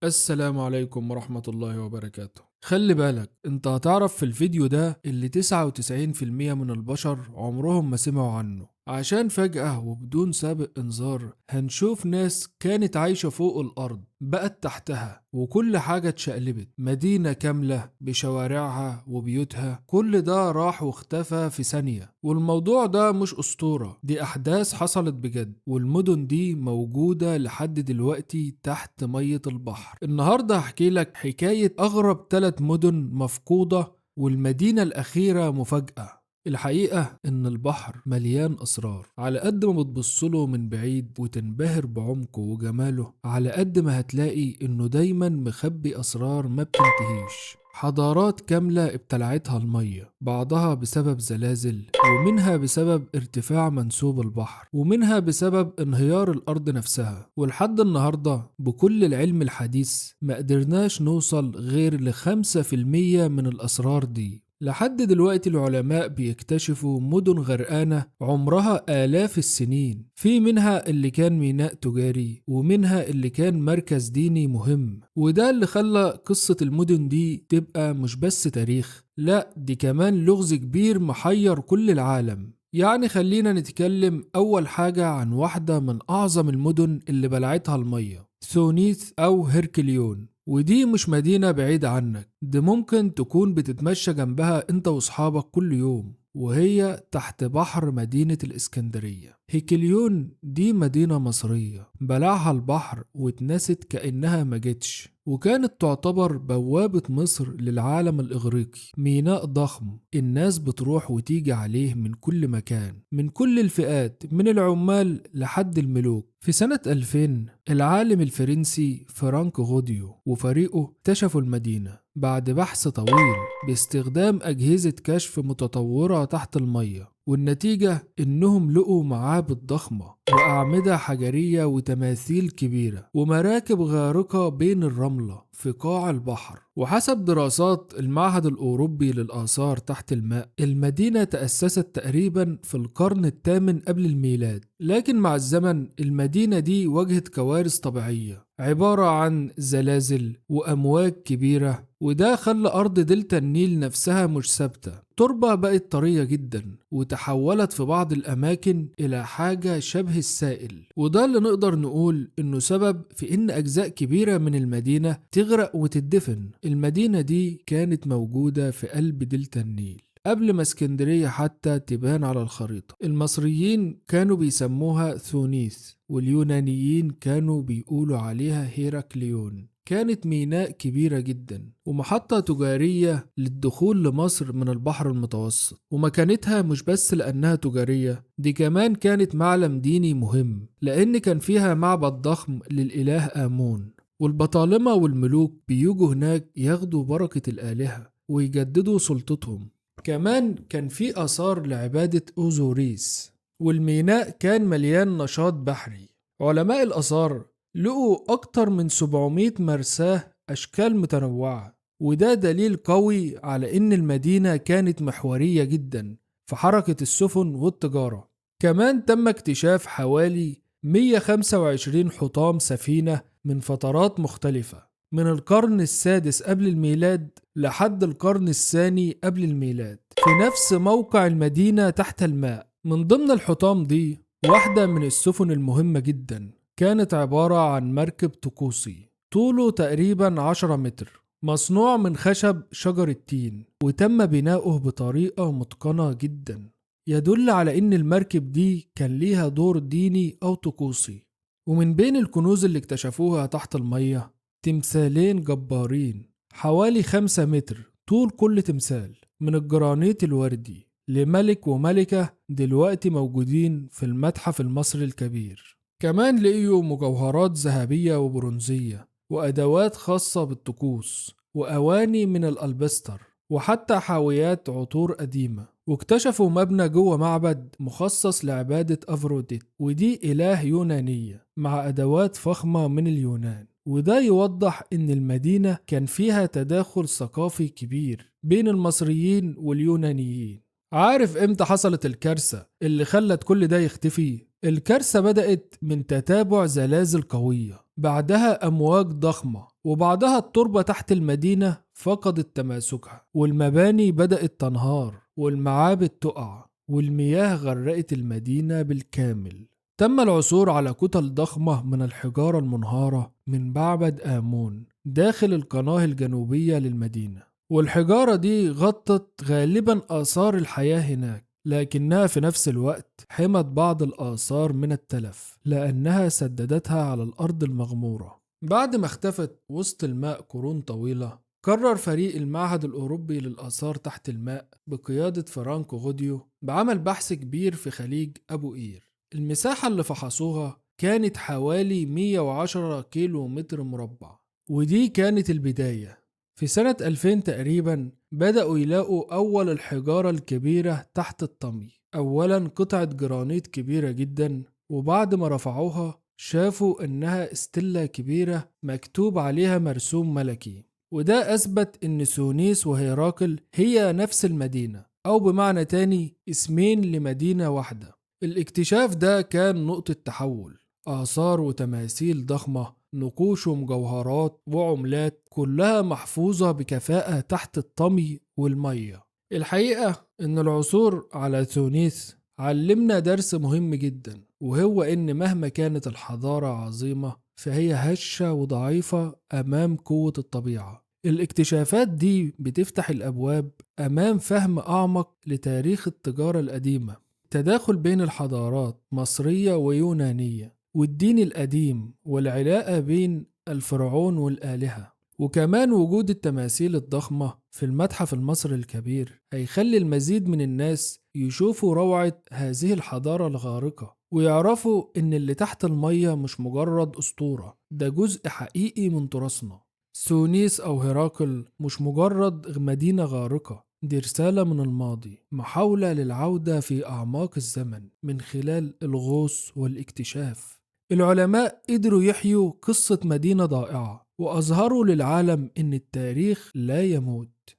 السلام عليكم ورحمة الله وبركاته. خلي بالك انت هتعرف في الفيديو ده اللي 99% من البشر عمرهم ما سمعوا عنه، عشان فجأة وبدون سابق انذار هنشوف ناس كانت عايشة فوق الأرض بقت تحتها، وكل حاجة اتشقلبت. مدينة كاملة بشوارعها وبيوتها كل ده راح واختفى في ثانية. والموضوع ده مش أسطورة، دي أحداث حصلت بجد، والمدن دي موجودة لحد دلوقتي تحت مية البحر. النهاردة هحكي لك حكاية أغرب 3 مدن مفقودة، والمدينة الأخيرة مفاجأة. الحقيقة إن البحر مليان أسرار، على قد ما بتبصله من بعيد وتنبهر بعمقه وجماله، على قد ما هتلاقي إنه دايما مخبي أسرار ما بتنتهيش. حضارات كاملة ابتلعتها المية، بعضها بسبب زلازل، ومنها بسبب ارتفاع منسوب البحر، ومنها بسبب انهيار الأرض نفسها. ولحد النهاردة بكل العلم الحديث ما قدرناش نوصل غير ل5% من الأسرار دي. لحد دلوقتي العلماء بيكتشفوا مدن غرقانة عمرها آلاف السنين، في منها اللي كان ميناء تجاري، ومنها اللي كان مركز ديني مهم. وده اللي خلى قصة المدن دي تبقى مش بس تاريخ، لا دي كمان لغز كبير محير كل العالم. يعني خلينا نتكلم أول حاجة عن واحدة من أعظم المدن اللي بلعتها المية، ثونيث أو هيركليون. ودي مش مدينة بعيدة عنك، دي ممكن تكون بتتمشى جنبها انت واصحابك كل يوم، وهي تحت بحر مدينة الإسكندرية. هيكليون دي مدينة مصرية بلعها البحر واتنست كأنها ما جتش، وكانت تعتبر بوابة مصر للعالم الإغريقي. ميناء ضخم الناس بتروح وتيجي عليه من كل مكان، من كل الفئات، من العمال لحد الملوك. في سنة 2000 العالم الفرنسي فرانك غوديو وفريقه اكتشفوا المدينة بعد بحث طويل باستخدام أجهزة كشف متطورة تحت المية، والنتيجة إنهم لقوا معابد ضخمة وأعمدة حجرية وتماثيل كبيرة ومراكب غارقة بين الرملة في قاع البحر. وحسب دراسات المعهد الأوروبي للآثار تحت الماء، المدينة تأسست تقريبا في القرن الثامن قبل الميلاد، لكن مع الزمن المدينة دي واجهت كوارث طبيعية عبارة عن زلازل وأمواج كبيرة، وده خلى أرض دلتا النيل نفسها مش ثابتة. التربة بقت طرية جدا وتحولت في بعض الأماكن إلى حاجة شبه السائل، وده اللي نقدر نقول إنه سبب في إن أجزاء كبيرة من المدينة تغرق وتدفن. المدينة دي كانت موجودة في قلب دلتا النيل قبل ما اسكندرية حتى تبان على الخريطة. المصريين كانوا بيسموها ثونيث، واليونانيين كانوا بيقولوا عليها هيراكليون. كانت ميناء كبيرة جدا ومحطة تجارية للدخول لمصر من البحر المتوسط. ومكانتها مش بس لأنها تجارية، دي كمان كانت معلم ديني مهم، لأن كان فيها معبد ضخم للإله آمون، والبطالمة والملوك بيجوا هناك ياخدوا بركة الآلهة ويجددوا سلطتهم. كمان كان في آثار لعبادة أوزوريس، والميناء كان مليان نشاط بحري. علماء الآثار لقوا أكتر من 700 مرساة أشكال متنوعة، وده دليل قوي على إن المدينة كانت محورية جدا في حركة السفن والتجارة. كمان تم اكتشاف حوالي 125 حطام سفينة من فترات مختلفة، من القرن السادس قبل الميلاد لحد القرن الثاني قبل الميلاد، في نفس موقع المدينة تحت الماء. من ضمن الحطام دي واحدة من السفن المهمة جدا، كانت عبارة عن مركب طقوسي طوله تقريبا 10 متر، مصنوع من خشب شجر التين، وتم بناؤه بطريقة متقنة جدا، يدل على إن المركب دي كان ليها دور ديني أو طقوسي. ومن بين الكنوز اللي اكتشفوها تحت المية تمثالين جبارين حوالي 5 متر طول كل تمثال، من الجرانيت الوردي لملك وملكة، دلوقتي موجودين في المتحف المصري الكبير. كمان لقيوا مجوهرات ذهبية وبرونزية وأدوات خاصة بالطقوس وأواني من الألبستر، وحتى حاويات عطور قديمة. واكتشفوا مبنى جوه معبد مخصص لعبادة أفروديت، ودي إله يونانية مع أدوات فخمة من اليونان. وده يوضح إن المدينة كان فيها تداخل ثقافي كبير بين المصريين واليونانيين. عارف امتى حصلت الكارثة اللي خلت كل ده يختفي؟ الكارثة بدأت من تتابع زلازل قوية، بعدها أمواج ضخمة وبعدها التربة تحت المدينة فقدت تماسكها، والمباني بدأت تنهار، والمعابد تقع، والمياه غرقت المدينة بالكامل. تم العثور على كتل ضخمة من الحجارة المنهارة من معبد آمون داخل القناة الجنوبية للمدينة، والحجارة دي غطت غالبا آثار الحياة هناك، لكنها في نفس الوقت حمت بعض الآثار من التلف لأنها سددتها على الأرض المغمورة. بعد ما اختفت وسط الماء قرون طويلة، قرر فريق المعهد الأوروبي للآثار تحت الماء بقيادة فرانكو غوديو بعمل بحث كبير في خليج أبو قير. المساحة اللي فحصوها كانت حوالي 110 كيلو متر مربع، ودي كانت البداية. في سنة 2000 تقريبا بدأوا يلاقوا أول الحجارة الكبيرة تحت الطمي. أولا قطعة جرانيت كبيرة جدا، وبعد ما رفعوها شافوا إنها استلة كبيرة مكتوب عليها مرسوم ملكي، وده أثبت إن سونيس وهيراقل هي نفس المدينة، أو بمعنى تاني اسمين لمدينة واحدة. الاكتشاف ده كان نقطة تحول. آثار وتماثيل ضخمة، نقوش ومجوهرات وعملات، كلها محفوظة بكفاءة تحت الطمي والمية. الحقيقة إن العثور على تونس علمنا درس مهم جدا، وهو إن مهما كانت الحضارة عظيمة فهي هشة وضعيفة أمام قوة الطبيعة. الاكتشافات دي بتفتح الأبواب أمام فهم أعمق لتاريخ التجارة القديمة، تداخل بين الحضارات مصرية ويونانية، والدين القديم، والعلاقة بين الفرعون والآلهة. وكمان وجود التماثيل الضخمة في المتحف المصري الكبير هيخلي المزيد من الناس يشوفوا روعة هذه الحضارة الغارقة، ويعرفوا إن اللي تحت المية مش مجرد أسطورة، ده جزء حقيقي من تراثنا. سونيس أو هيراقل مش مجرد مدينة غارقة، دي رسالة من الماضي، محاولة للعودة في أعماق الزمن من خلال الغوص والاكتشاف. العلماء قدروا يحيوا قصة مدينة ضائعة، وأظهروا للعالم إن التاريخ لا يموت.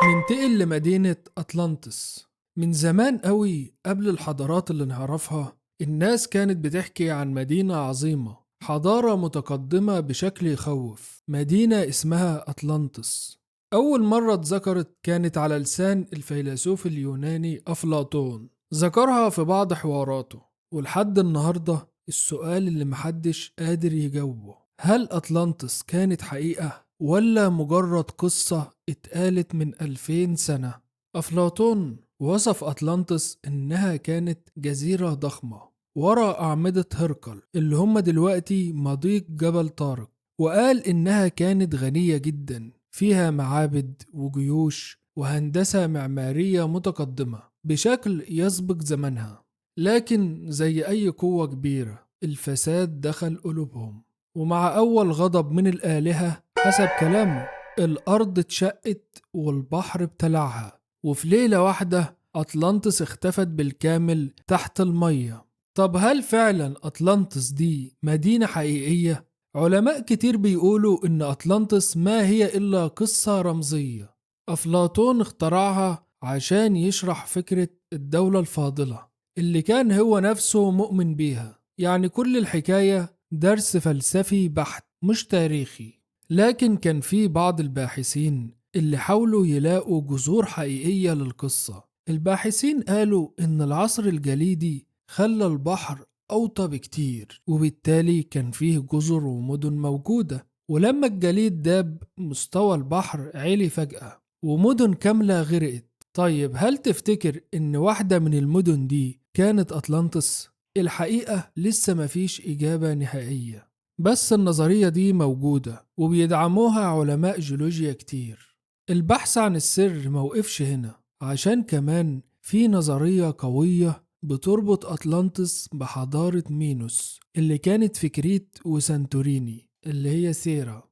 ننتقل لمدينة أطلانتس. من زمان قوي قبل الحضارات اللي نعرفها، الناس كانت بتحكي عن مدينة عظيمة، حضارة متقدمة بشكل يخوف، مدينة اسمها أطلانتس. أول مرة اتذكرت كانت على لسان الفيلسوف اليوناني أفلاطون، ذكرها في بعض حواراته. ولحد النهاردة السؤال اللي محدش قادر يجاوبه، هل أطلانتس كانت حقيقة ولا مجرد قصة اتقالت من 2000 سنة؟ أفلاطون وصف أطلانتس إنها كانت جزيرة ضخمة ورا أعمدة هرقل اللي هم دلوقتي مضيق جبل طارق، وقال إنها كانت غنية جدا، فيها معابد وجيوش وهندسة معمارية متقدمة بشكل يسبق زمنها. لكن زي أي قوة كبيرة الفساد دخل قلوبهم، ومع أول غضب من الآلهة حسب كلامه الأرض اتشقت والبحر ابتلعها، وفي ليلة واحدة أطلانتس اختفت بالكامل تحت المية. طب هل فعلا أطلانتس دي مدينة حقيقية؟ علماء كتير بيقولوا إن أطلانتس ما هي إلا قصة رمزية أفلاطون اخترعها عشان يشرح فكرة الدولة الفاضلة اللي كان هو نفسه مؤمن بيها. يعني كل الحكاية درس فلسفي بحت مش تاريخي. لكن كان في بعض الباحثين اللي حاولوا يلاقوا جذور حقيقية للقصة. الباحثين قالوا إن العصر الجليدي خلى البحر أوطى بكتير، وبالتالي كان فيه جزر ومدن موجودة، ولما الجليد داب مستوى البحر عالي فجأة ومدن كاملة غرقت. طيب هل تفتكر إن واحدة من المدن دي كانت أطلانتس؟ الحقيقة لسه مفيش إجابة نهائية، بس النظرية دي موجودة وبيدعموها علماء جيولوجيا كتير. البحث عن السر موقفش هنا، عشان كمان في نظرية قوية بتربط أطلانتس بحضارة مينوس اللي كانت في كريت، وسانتوريني اللي هي سيرا.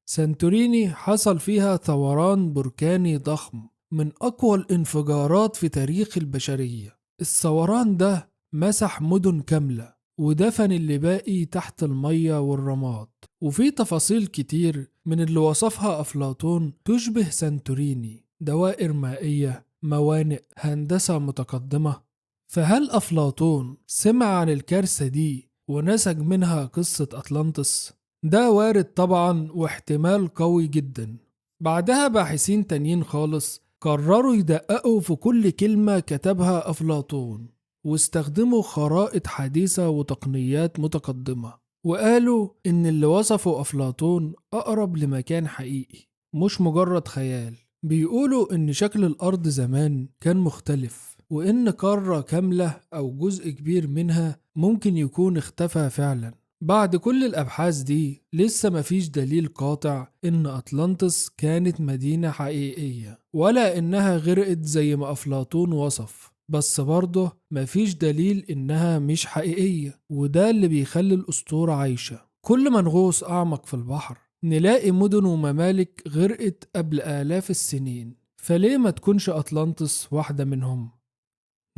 سانتوريني حصل فيها ثوران بركاني ضخم من أقوى الانفجارات في تاريخ البشرية. الثوران ده مسح مدن كاملة ودفن اللي باقي تحت المية والرماد، وفي تفاصيل كتير من اللي وصفها أفلاطون تشبه سانتوريني، دوائر مائية، موانئ، هندسة متقدمة. فهل أفلاطون سمع عن الكارثة دي ونسج منها قصة أطلانتس؟ ده وارد طبعا واحتمال قوي جدا. بعدها باحثين تانيين خالص قرروا يدققوا في كل كلمة كتبها أفلاطون، واستخدموا خرائط حديثة وتقنيات متقدمة، وقالوا إن اللي وصفه أفلاطون أقرب لمكان حقيقي مش مجرد خيال. بيقولوا إن شكل الأرض زمان كان مختلف، وإن قارة كاملة أو جزء كبير منها ممكن يكون اختفى فعلا. بعد كل الأبحاث دي لسه مفيش دليل قاطع إن أطلانتس كانت مدينة حقيقية، ولا إنها غرقت زي ما أفلاطون وصف، بس برضه مفيش دليل إنها مش حقيقية، وده اللي بيخلي الأسطورة عايشة. كل ما نغوص أعمق في البحر نلاقي مدن وممالك غرقت قبل آلاف السنين، فليه ما تكونش أطلانتس واحدة منهم؟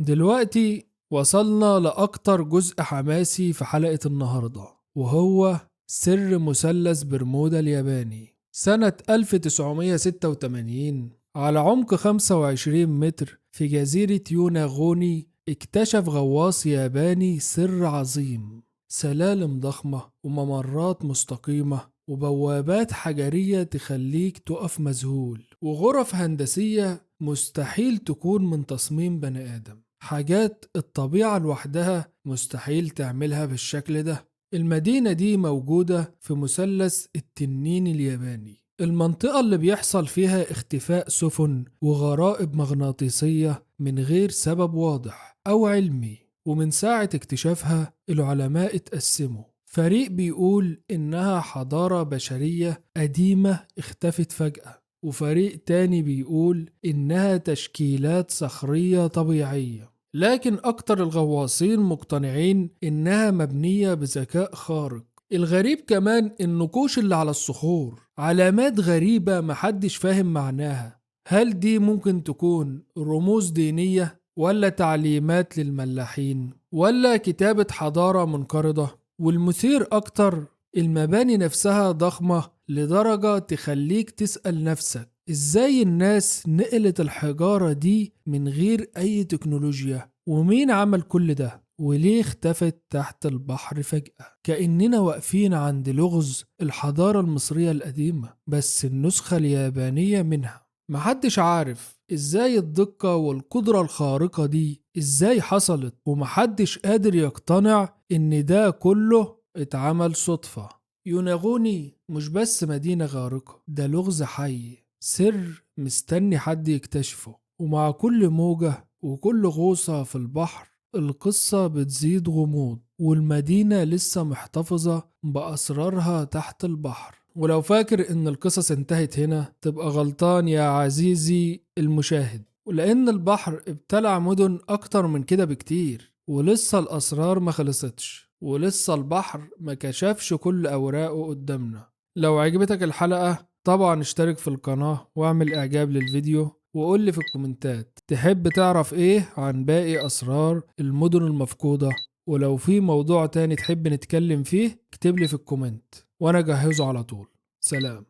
دلوقتي وصلنا لأكتر جزء حماسي في حلقة النهاردة، وهو سر مثلث برمودا الياباني. سنة 1986 على عمق 25 متر في جزيرة يوناغوني اكتشف غواص ياباني سر عظيم: سلالم ضخمة وممرات مستقيمة وبوابات حجرية تخليك تقف مذهول، وغرف هندسية مستحيل تكون من تصميم بني آدم، حاجات الطبيعة لوحدها مستحيل تعملها بالشكل ده. المدينة دي موجودة في مثلث التنين الياباني، المنطقة اللي بيحصل فيها اختفاء سفن وغرائب مغناطيسية من غير سبب واضح أو علمي. ومن ساعة اكتشافها العلماء اتقسموا، فريق بيقول إنها حضارة بشرية قديمة اختفت فجأة، وفريق تاني بيقول إنها تشكيلات صخرية طبيعية. لكن أكتر الغواصين مقتنعين إنها مبنية بذكاء خارق. الغريب كمان النقوش اللي على الصخور علامات غريبة محدش فاهم معناها. هل دي ممكن تكون رموز دينية، ولا تعليمات للملاحين، ولا كتابة حضارة منقرضة؟ والمثير أكتر المباني نفسها ضخمة لدرجة تخليك تسأل نفسك إزاي الناس نقلت الحجارة دي من غير أي تكنولوجيا، ومين عمل كل ده، وليه اختفت تحت البحر فجأة. كأننا واقفين عند لغز الحضارة المصرية القديمة بس النسخة اليابانية منها. محدش عارف إزاي الدقة والقدرة الخارقة دي إزاي حصلت، ومحدش قادر يقتنع إن ده كله اتعمل صدفة. يوناغوني مش بس مدينة غارقة، ده لغز حي، سر مستني حد يكتشفه. ومع كل موجة وكل غوصة في البحر القصة بتزيد غموض، والمدينة لسه محتفظة بأسرارها تحت البحر. ولو فاكر إن القصص انتهت هنا تبقى غلطان يا عزيزي المشاهد، ولأن البحر ابتلع مدن أكتر من كده بكتير، ولسه الأسرار ما خلصتش، ولسه البحر ما كشفش كل أوراقه قدامنا. لو عجبتك الحلقة طبعا اشترك في القناة واعمل إعجاب للفيديو، وقول لي في الكومنتات تحب تعرف ايه عن باقي أسرار المدن المفقودة. ولو في موضوع تاني تحب نتكلم فيه اكتب لي في الكومنت وانا اجهزه على طول. سلام.